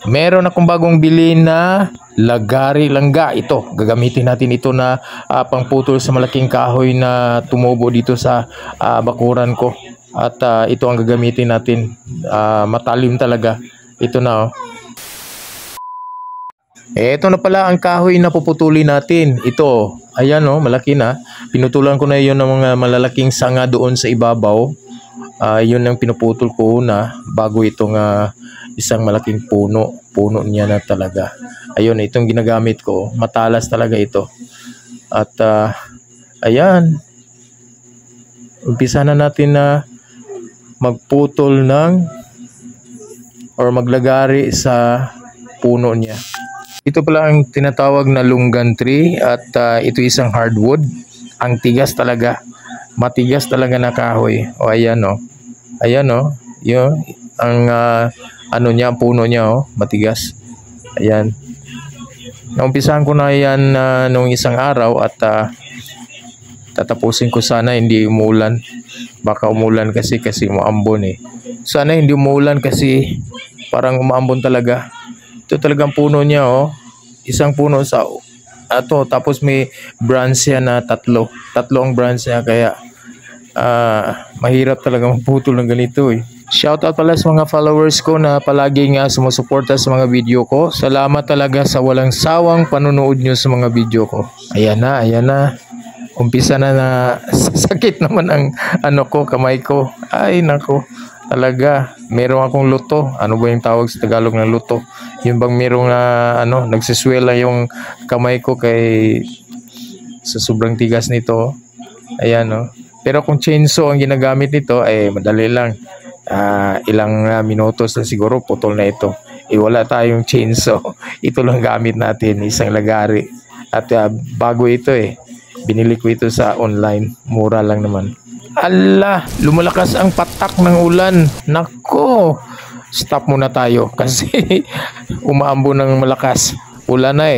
Meron akong bagong bili na lagari langga. Ito, gagamitin natin ito na pangputol sa malaking kahoy na tumubo dito sa bakuran ko. At ito ang gagamitin natin. Matalim talaga. Ito na oh. Ito na pala ang kahoy na puputulin natin. Ito, ayan oh, malaki na. Pinutulan ko na yun ng mga malalaking sanga doon sa ibabaw. Yun ang pinuputol ko na bago itong isang malaking puno niya na talaga. Ayun, itong ginagamit ko, matalas talaga ito. At ayan, umpisa na natin na magputol ng or maglagari sa puno niya. Ito pala ang tinatawag na lunggan tree at ito isang hardwood. Ang tigas talaga, matigas talaga na kahoy. O ayan o, ayan o, yun ang ano niya, ang puno niya oh, matigas. Ayan. Naumpisahan ko na yan nung isang araw at tatapusin ko sana hindi umulan. Baka umulan kasi umaambon eh. Sana hindi umulan kasi parang umaambon talaga. Ito talagang puno niya oh. Isang puno sa ato tapos may branch yan na tatlo. Tatlo ang branch niya kaya mahirap talaga magputol ng ganito eh. Shoutout pala sa mga followers ko na palaging sumusuporta sa mga video ko. Salamat talaga sa walang sawang panunood nyo sa mga video ko. Ayan na, ayan na. Umpisa na sakit naman ang ano ko, kamay ko. Ay nako, talaga. Meron akong luto. Ano ba yung tawag sa Tagalog ng luto? Yung bang merong nagsiswela yung kamay ko kay sa sobrang tigas nito. Ayan oh. Pero kung chainsaw ang ginagamit nito, ay madali lang. Ilang minutos na siguro putol na ito. Wala tayong chainsaw. Ito lang gamit natin, isang lagari. At bago ito binili ko ito sa online. Mura lang naman. Ala, lumalakas ang patak ng ulan. Nako, stop muna tayo kasi umaambon ng malakas. Ulan na